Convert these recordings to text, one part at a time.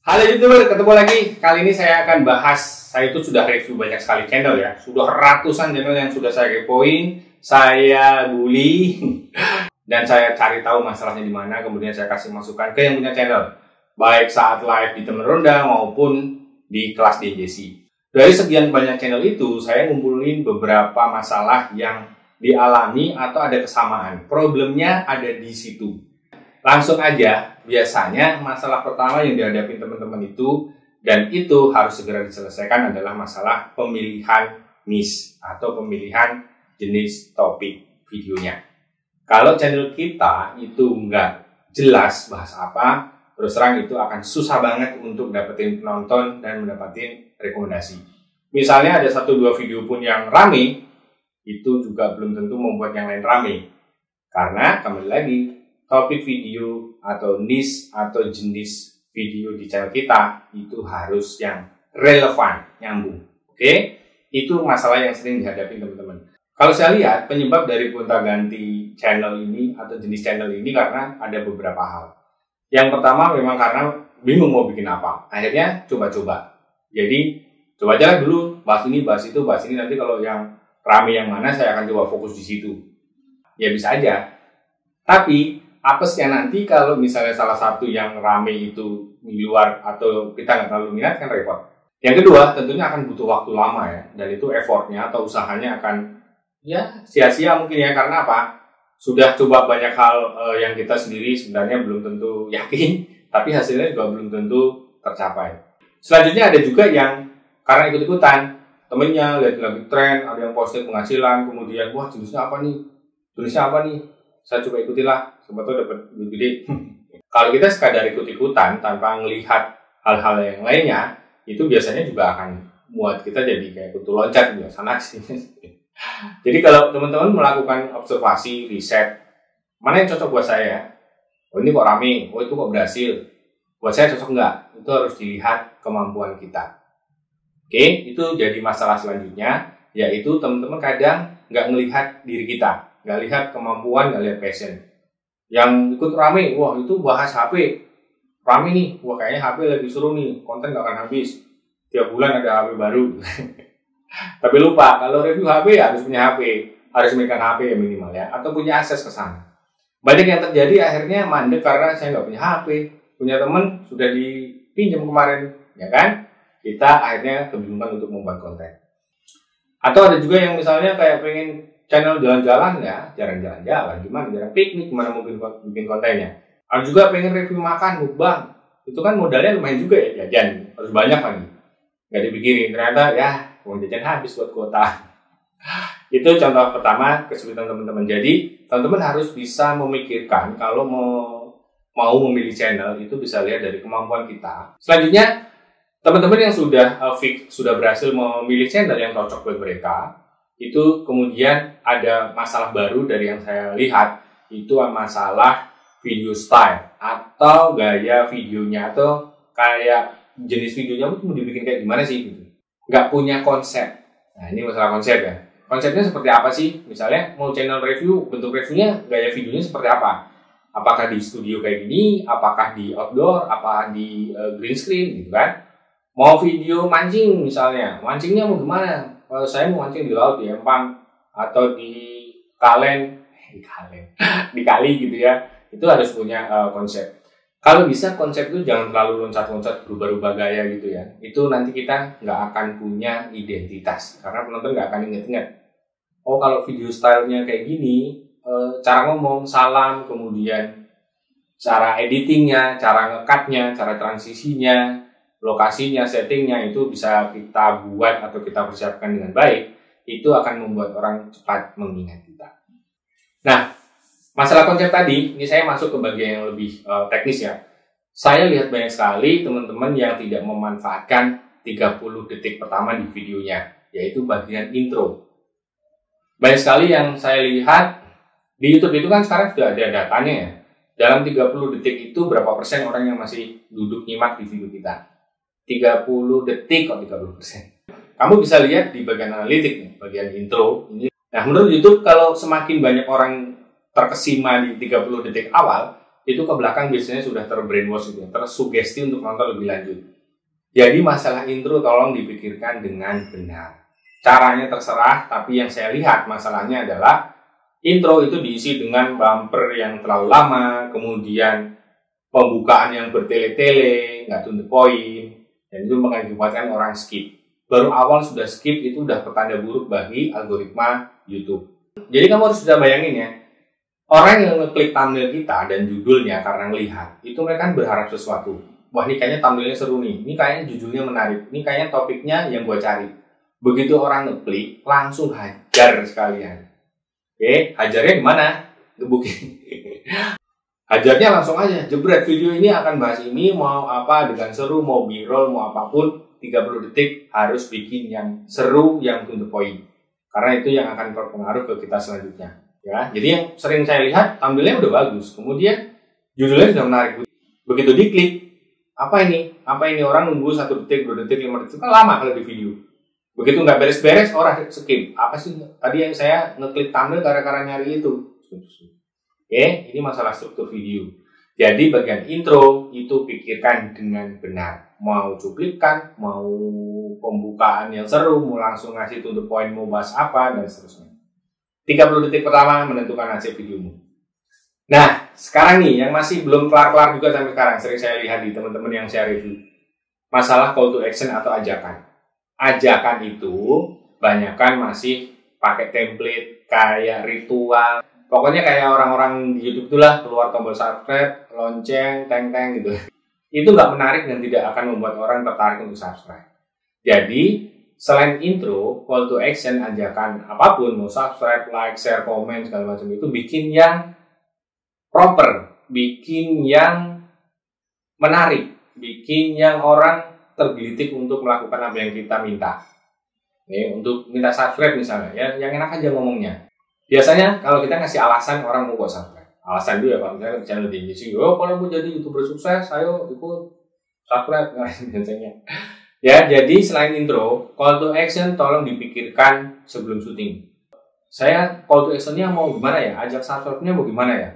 Halo YouTuber, ketemu lagi. Kali ini saya akan bahas, saya itu sudah review banyak sekali channel ya. Sudah ratusan channel yang sudah saya kepoin, saya bully, dan saya cari tahu masalahnya di mana, kemudian saya kasih masukan ke yang punya channel. Baik saat live di temen ronda maupun di kelas DJC. Dari sekian banyak channel itu, saya ngumpulin beberapa masalah yang dialami atau ada kesamaan. Problemnya ada di situ. Langsung aja, biasanya masalah pertama yang dihadapi teman-teman itu, dan itu harus segera diselesaikan adalah masalah pemilihan niche atau pemilihan jenis topik videonya. Kalau channel kita itu nggak jelas bahas apa, terus terang itu akan susah banget untuk dapetin penonton dan mendapatkan rekomendasi. Misalnya ada 1-2 video pun yang rame, itu juga belum tentu membuat yang lain rame. Karena kembali lagi, topik video atau niche atau jenis video di channel kita itu harus yang relevan, nyambung. Oke? Itu masalah yang sering dihadapi teman-teman. Kalau saya lihat penyebab dari gonta-ganti channel ini atau jenis channel ini karena ada beberapa hal. Yang pertama memang karena bingung mau bikin apa. Akhirnya coba-coba. Jadi coba aja dulu bahas ini, bahas itu, bahas ini. Nanti kalau yang rame yang mana saya akan coba fokus di situ. Ya bisa aja. Tapi apesnya nanti kalau misalnya salah satu yang rame itu di luar atau kita nggak terlalu minat kan repot. Yang kedua tentunya akan butuh waktu lama ya, dan itu effortnya atau usahanya akan ya sia-sia mungkin ya. Karena apa? Sudah coba banyak hal yang kita sendiri sebenarnya belum tentu yakin, tapi hasilnya juga belum tentu tercapai. Selanjutnya ada juga yang karena ikut-ikutan, temennya lihat lagi tren, ada yang posting penghasilan, kemudian wah jenisnya apa nih, saya coba ikutilah, siapa tahu dapat duit gede. Kalau kita sekadar ikut-ikutan tanpa melihat hal-hal yang lainnya, itu biasanya juga akan buat kita jadi kayak kutu loncat gitu, sana sini. Jadi kalau teman-teman melakukan observasi, riset, mana yang cocok buat saya? Oh ini kok rame, oh itu kok berhasil. Buat saya cocok nggak? Itu harus dilihat kemampuan kita. Oke, itu jadi masalah selanjutnya, yaitu teman-teman kadang nggak melihat diri kita. Nggak lihat kemampuan, nggak lihat passion. Yang ikut rame, wah itu bahas HP. Rame nih, wah kayaknya HP lagi seru nih, konten nggak akan habis. Tiap bulan ada HP baru. Tapi lupa, kalau review HP ya harus punya HP. Harus megang HP ya minimal ya, atau punya akses ke sana. Banyak yang terjadi akhirnya mandek karena saya nggak punya HP. Punya temen sudah dipinjam kemarin, ya kan? Kita akhirnya kebingungan untuk membuat konten. Atau ada juga yang misalnya kayak pengen channel jalan-jalan ya, jarang jalan-jalan, gimana jarang piknik, gimana mau bikin kontennya. Ada juga pengen review makan, mukbang, itu kan modalnya lumayan juga ya, jajan, harus banyak lagi. Nggak dipikirin, ternyata ya, uang jajan habis buat kuota. Itu contoh pertama kesulitan teman-teman. Jadi, teman-teman harus bisa memikirkan kalau mau memilih channel, itu bisa lihat dari kemampuan kita. Selanjutnya, teman-teman yang sudah berhasil memilih channel yang cocok buat mereka, itu kemudian ada masalah baru dari yang saya lihat, itu masalah video style atau gaya videonya, atau kayak jenis videonya itu mau dibikin kayak gimana sih gitu. Nggak punya konsep. Nah ini masalah konsep ya. Konsepnya seperti apa sih? Misalnya mau channel review, bentuk reviewnya, gaya videonya seperti apa? Apakah di studio kayak gini, apakah di outdoor, apakah di green screen gitu kan? Mau video mancing misalnya, mancingnya mau gimana? Kalau saya mau mancing di laut, di empang, atau di di kali gitu ya, itu harus punya konsep. Kalau bisa konsep itu jangan terlalu loncat-loncat, berubah-ubah gaya gitu ya. Itu nanti kita nggak akan punya identitas, karena penonton nggak akan inget-inget. Oh kalau video stylenya kayak gini, cara ngomong, salam, kemudian cara editingnya, cara nge-cutnya, cara transisinya, lokasinya, settingnya itu bisa kita buat atau kita persiapkan dengan baik, itu akan membuat orang cepat mengingat kita. Nah, masalah konsep tadi, ini saya masuk ke bagian yang lebih teknis ya. Saya lihat banyak sekali teman-teman yang tidak memanfaatkan 30 detik pertama di videonya, yaitu bagian intro. Banyak sekali yang saya lihat di YouTube itu kan sekarang sudah ada datanya ya. Dalam 30 detik itu berapa persen orang yang masih duduk nyimak di video kita? 30 detik kok 30%. Kamu bisa lihat di bagian analitik, bagian intro ini. Nah, menurut YouTube kalau semakin banyak orang terkesima di 30 detik awal, itu ke belakang biasanya sudah terbrainwash gitu, tersugesti untuk nonton lebih lanjut. Jadi masalah intro tolong dipikirkan dengan benar. Caranya terserah, tapi yang saya lihat masalahnya adalah intro itu diisi dengan bumper yang terlalu lama, kemudian pembukaan yang bertele-tele, nggak to the point, dan itu mengakibatkan orang skip. Baru awal sudah skip itu udah pertanda buruk bagi algoritma YouTube. Jadi kamu harus sudah bayangin ya, orang yang ngeklik thumbnail kita dan judulnya karena ngelihat, itu mereka kan berharap sesuatu. Wah, ini kayaknya thumbnailnya seru nih, ini kayaknya judulnya menarik, ini kayaknya topiknya yang gue cari. Begitu orang ngeklik, langsung hajar sekalian. Oke, hajarnya gimana? Gebukin. Hajarnya langsung aja, jebret, video ini akan bahas ini, mau apa, dengan seru, mau b-roll, mau apapun, 30 detik harus bikin yang seru, yang to the point. Karena itu yang akan berpengaruh ke kita selanjutnya. Ya, jadi yang sering saya lihat, thumbnailnya udah bagus, kemudian judulnya sudah menarik. Begitu diklik, apa ini? Apa ini? Orang nunggu 1 detik, 2 detik, 5 detik, kan lama kalau di video. Begitu nggak beres-beres, orang skip. Apa sih tadi yang saya ngeklik thumbnail gara-gara nyari itu? Oke, ini masalah struktur video. Jadi bagian intro itu pikirkan dengan benar. Mau cuplikan, mau pembukaan yang seru, mau langsung ngasih to the point, mau bahas apa, dan seterusnya. 30 detik pertama menentukan hasil videomu. Nah, sekarang nih, yang masih belum kelar-kelar juga sampai sekarang, sering saya lihat di teman-teman yang saya review. Masalah call to action atau ajakan. Ajakan itu, banyakkan masih pakai template, kayak ritual. Pokoknya kayak orang-orang di YouTube itulah, keluar tombol subscribe, lonceng, teng-teng gitu. Itu nggak menarik dan tidak akan membuat orang tertarik untuk subscribe. Jadi, selain intro, call to action, ajakan apapun, mau subscribe, like, share, komen, segala macam itu, bikin yang proper, bikin yang menarik, bikin yang orang tergelitik untuk melakukan apa yang kita minta. Nih, untuk minta subscribe misalnya, ya, yang enak aja ngomongnya. Biasanya kalau kita ngasih alasan, orang mau kok subscribe. Alasan dulu ya, kalau misalnya channel di sini, oh kalau mau jadi YouTuber sukses, ayo ikut subscribe, biasanya. Ya, jadi selain intro, call to action tolong dipikirkan sebelum syuting. Saya call to action-nya mau gimana ya? Ajak subscribe-nya mau gimana ya?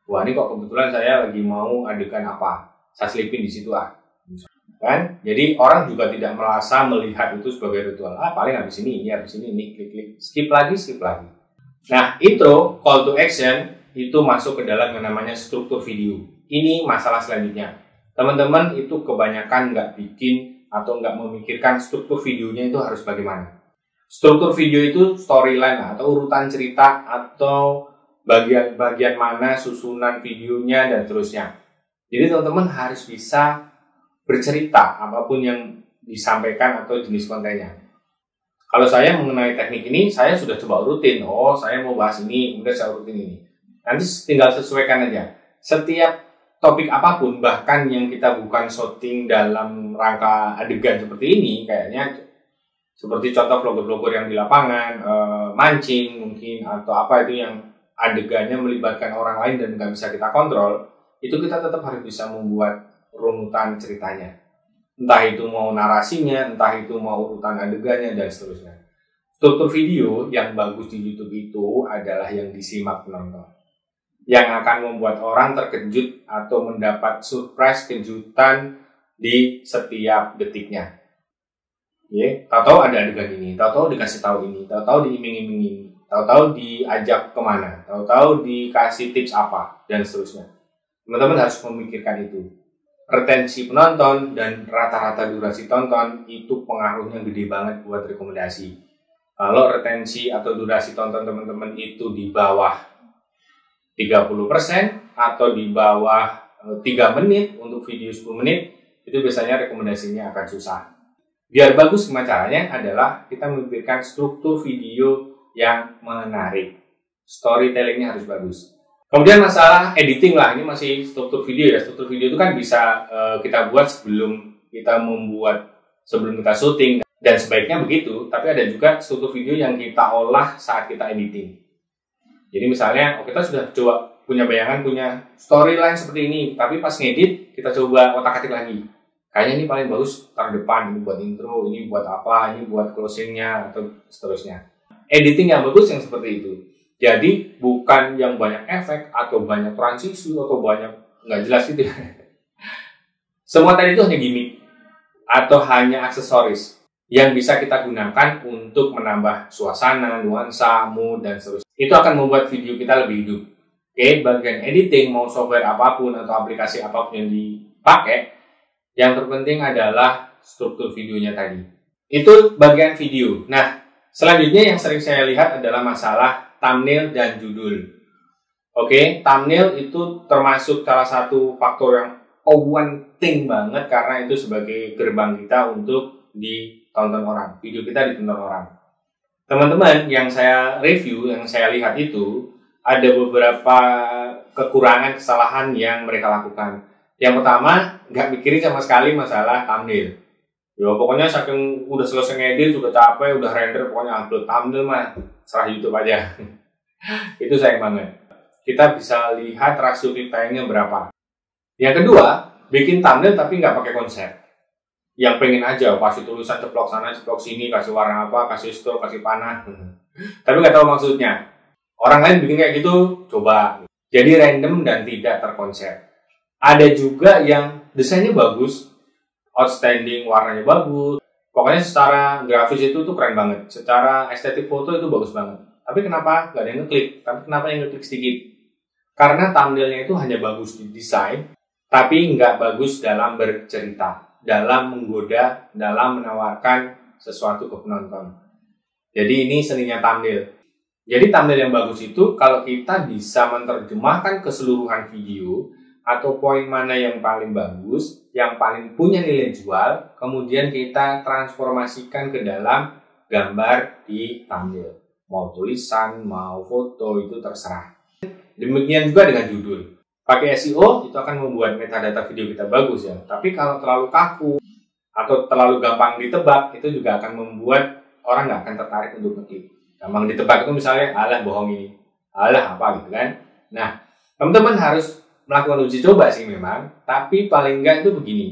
Wah, ini kok kebetulan saya lagi mau adegan apa? Saya selipin di situ kan? Jadi orang juga tidak merasa melihat itu sebagai ritual. Paling habis ini, klik-klik, skip lagi. Nah, intro, call to action itu masuk ke dalam yang namanya struktur video. Ini masalah selanjutnya. Teman-teman itu kebanyakan nggak bikin atau nggak memikirkan struktur videonya itu harus bagaimana. Struktur video itu storyline atau urutan cerita atau bagian-bagian mana susunan videonya dan seterusnya. Jadi teman-teman harus bisa bercerita apapun yang disampaikan atau jenis kontennya. Kalau saya mengenai teknik ini, saya sudah coba urutin. Oh, saya mau bahas ini, kemudian saya urutin ini. Nanti tinggal sesuaikan aja. Setiap topik apapun, bahkan yang kita bukan shooting dalam rangka adegan seperti ini, kayaknya seperti contoh vlogger-vlogger yang di lapangan, mancing mungkin, atau apa itu yang adegannya melibatkan orang lain dan nggak bisa kita kontrol, itu kita tetap harus bisa membuat runutan ceritanya. Entah itu mau narasinya, entah itu mau urutan adegannya, dan seterusnya. Struktur video yang bagus di YouTube itu adalah yang disimak penonton. Yang akan membuat orang terkejut atau mendapat surprise, kejutan di setiap detiknya. Tahu-tahu ada adegan ini, tahu-tahu dikasih tahu ini, tahu-tahu diiming-imingin, tahu-tahu diajak kemana, tahu-tahu dikasih tips apa, dan seterusnya. Teman-teman harus memikirkan itu. Retensi penonton dan rata-rata durasi tonton itu pengaruhnya gede banget buat rekomendasi. Kalau retensi atau durasi tonton teman-teman itu di bawah 30% atau di bawah 3 menit untuk video 10 menit, itu biasanya rekomendasinya akan susah. Biar bagus gimana caranya adalah kita memikirkan struktur video yang menarik. Storytellingnya harus bagus. Kemudian masalah editing lah, ini masih struktur video ya. Struktur video itu kan bisa kita buat sebelum kita syuting, dan sebaiknya begitu. Tapi ada juga struktur video yang kita olah saat kita editing. Jadi misalnya, kita sudah coba punya bayangan, punya storyline seperti ini, tapi pas ngedit kita coba otak-atik lagi. Kayaknya ini paling bagus taruh depan, ini buat intro, ini buat apa, ini buat closingnya atau seterusnya. Editing yang bagus yang seperti itu. Jadi bukan yang banyak efek atau banyak transisi atau banyak nggak jelas gitu ya. Semua tadi itu hanya gimmick atau hanya aksesoris yang bisa kita gunakan untuk menambah suasana, nuansa, mood, dan seterusnya. Itu akan membuat video kita lebih hidup. Oke, bagian editing, mau software apapun atau aplikasi apapun yang dipakai, yang terpenting adalah struktur videonya tadi. Itu bagian video. Nah, selanjutnya yang sering saya lihat adalah masalah thumbnail dan judul. Oke, thumbnail itu termasuk salah satu faktor yang penting banget karena itu sebagai gerbang kita untuk ditonton orang, video kita ditonton orang. Teman-teman, yang saya review, yang saya lihat itu ada beberapa kekurangan, kesalahan yang mereka lakukan. Yang pertama, nggak mikirin sama sekali masalah thumbnail. Ya pokoknya saking udah selesai ngedit, sudah capek, udah render, pokoknya upload thumbnail mah serah YouTube aja. Itu sayang banget. Kita bisa lihat rasio klik tayangnya berapa. Yang kedua, bikin thumbnail tapi nggak pakai konsep. Yang pengen aja, kasih tulisan ceplok sana, ceplok sini, kasih warna apa, kasih stroke, kasih panah. Tapi nggak tahu maksudnya. Orang lain bikin kayak gitu, coba. Jadi random dan tidak terkonsep. Ada juga yang desainnya bagus, outstanding, warnanya bagus. Pokoknya secara grafis itu tuh keren banget. Secara estetik foto itu bagus banget. Tapi kenapa nggak ada yang ngeklik? Tapi kenapa yang ngeklik sedikit? Karena thumbnailnya itu hanya bagus di desain, tapi nggak bagus dalam bercerita, dalam menggoda, dalam menawarkan sesuatu ke penonton. Jadi ini seninya thumbnail. Jadi thumbnail yang bagus itu kalau kita bisa menerjemahkan keseluruhan video atau poin mana yang paling bagus, yang paling punya nilai jual, kemudian kita transformasikan ke dalam gambar di thumbnail. Mau tulisan, mau foto, itu terserah. Demikian juga dengan judul. Pakai SEO itu akan membuat metadata video kita bagus ya. Tapi kalau terlalu kaku atau terlalu gampang ditebak, itu juga akan membuat orang nggak akan tertarik untuk ngeklik. Gampang ditebak itu misalnya, alah bohong ini, alah apa gitu kan. Nah, teman-teman harus melakukan uji coba sih memang. Tapi paling nggak itu begini.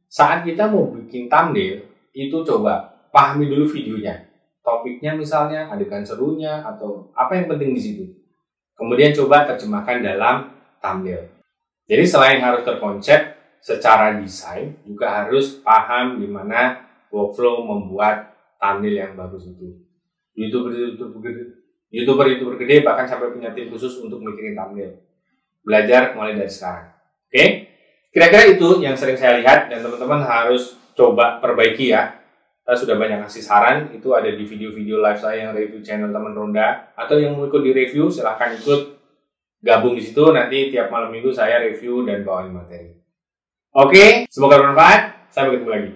Saat kita mau bikin thumbnail, itu coba pahami dulu videonya. Topiknya misalnya, adegan serunya, atau apa yang penting di situ. Kemudian coba terjemahkan dalam thumbnail. Jadi selain harus terkonsep secara desain, juga harus paham gimana workflow membuat thumbnail yang bagus itu. YouTuber gede bahkan sampai punya tim khusus untuk mikirin thumbnail. Belajar mulai dari sekarang. Oke? Kira-kira itu yang sering saya lihat dan teman-teman harus coba perbaiki ya. Saya sudah banyak kasih saran, itu ada di video-video live saya yang review channel Teman Ronda, atau yang mau ikut di review silahkan ikut gabung di situ. Nanti tiap malam minggu saya review dan bawain materi. Oke, semoga bermanfaat. Sampai ketemu lagi.